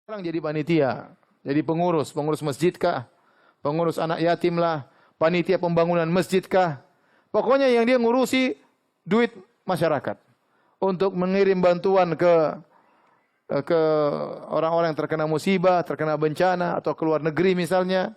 Orang jadi panitia, jadi pengurus masjid kah, pengurus anak yatim lah, panitia pembangunan masjid kah. Pokoknya yang dia ngurusi duit masyarakat untuk mengirim bantuan ke orang-orang yang terkena musibah, terkena bencana atau ke luar negeri misalnya.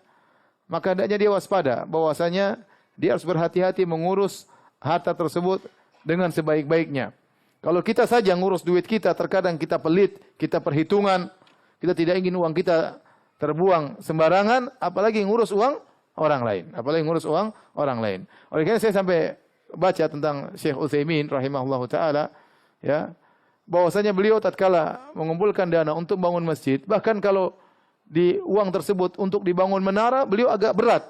Maka hendaknya dia waspada bahwasanya dia harus berhati-hati mengurus harta tersebut dengan sebaik-baiknya. Kalau kita saja ngurus duit kita, terkadang kita pelit, kita perhitungan, kita tidak ingin uang kita terbuang sembarangan, apalagi ngurus uang orang lain. Apalagi ngurus uang orang lain. Oleh karena saya sampai baca tentang Syekh Utsaimin rahimahullahu taala, ya, bahwasanya beliau tatkala mengumpulkan dana untuk bangun masjid, bahkan kalau di uang tersebut untuk dibangun menara, beliau agak berat.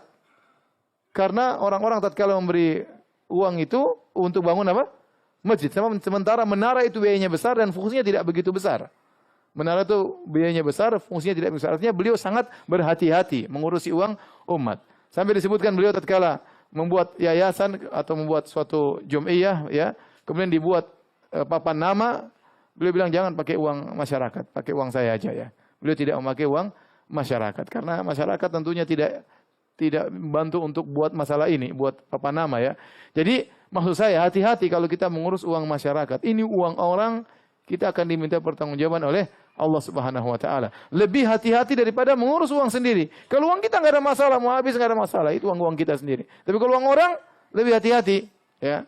Karena orang-orang tatkala memberi uang itu untuk bangun apa? Masjid. Sementara menara itu biayanya besar dan fungsinya tidak begitu besar. Menara itu biayanya besar, fungsinya tidak besar. Artinya beliau sangat berhati-hati mengurusi uang umat. Sampai disebutkan beliau tatkala membuat yayasan atau membuat suatu jum'iyah, ya, kemudian dibuat papan nama, beliau bilang jangan pakai uang masyarakat, pakai uang saya aja ya. Beliau tidak memakai uang masyarakat karena masyarakat tentunya tidak membantu untuk buat masalah ini, buat papan nama ya. Jadi maksud saya hati-hati kalau kita mengurus uang masyarakat. Ini uang orang, kita akan diminta pertanggungjawaban oleh Allah Subhanahu wa taala. Lebih hati-hati daripada mengurus uang sendiri. Kalau uang kita enggak ada masalah, mau habis enggak ada masalah, itu uang kita sendiri. Tapi kalau uang orang, lebih hati-hati, ya.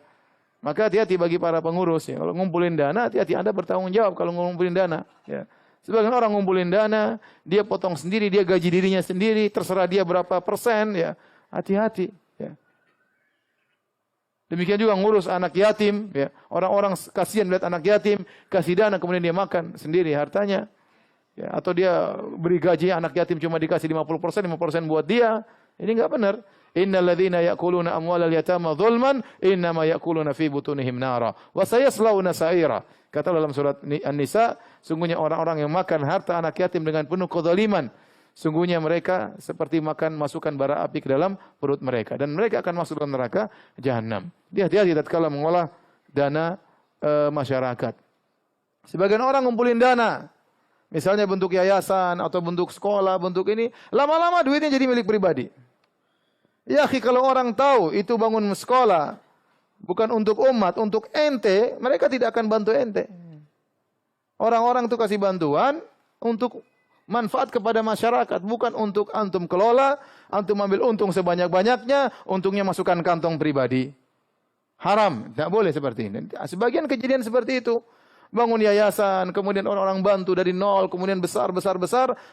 Maka hati-hati bagi para pengurus ya. Kalau ngumpulin dana, hati-hati Anda bertanggung jawab kalau ngumpulin dana, ya. Sebagian orang ngumpulin dana, dia potong sendiri, dia gaji dirinya sendiri, terserah dia berapa persen, ya. Hati-hati, ya. Demikian juga ngurus anak yatim, ya. Orang-orang kasihan lihat anak yatim, kasih dana kemudian dia makan sendiri hartanya. Ya, atau dia beri gaji anak yatim cuma dikasih 50%, 5% buat dia. Ini enggak benar. Innal ladzina ya'kuluna amwalal yatama dzulman innama ya'kuluna fi butunihim nara wa sayaslawna sa'ira. Kata dalam surat An-Nisa, sungguhnya orang-orang yang makan harta anak yatim dengan penuh kezaliman, sungguhnya mereka seperti makan masukkan bara api ke dalam perut mereka dan mereka akan masuk dalam neraka jahanam. Dia hati-hati tatkala mengolah dana masyarakat. Sebagian orang ngumpulin dana, misalnya bentuk yayasan atau bentuk sekolah, bentuk ini, lama-lama duitnya jadi milik pribadi. Ya, kalau orang tahu itu bangun sekolah bukan untuk umat, untuk ente, mereka tidak akan bantu ente. Orang-orang itu kasih bantuan untuk manfaat kepada masyarakat, bukan untuk antum kelola, antum ambil untung sebanyak-banyaknya, untungnya masukkan kantong pribadi. Haram, tidak boleh seperti ini. Sebagian kejadian seperti itu. Bangun yayasan, kemudian orang-orang bantu dari nol, kemudian besar,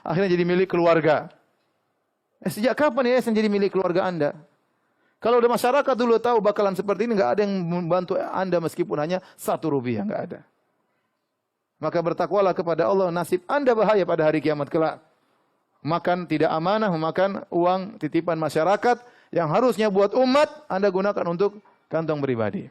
akhirnya jadi milik keluarga. Sejak kapan yayasan jadi milik keluarga Anda? Kalau udah masyarakat dulu tahu bakalan seperti ini, enggak ada yang membantu Anda meskipun hanya 1 rupiah, enggak ada. Maka bertakwalah kepada Allah, nasib Anda bahaya pada hari kiamat kelak. Makan tidak amanah, memakan uang titipan masyarakat yang harusnya buat umat, Anda gunakan untuk kantong pribadi.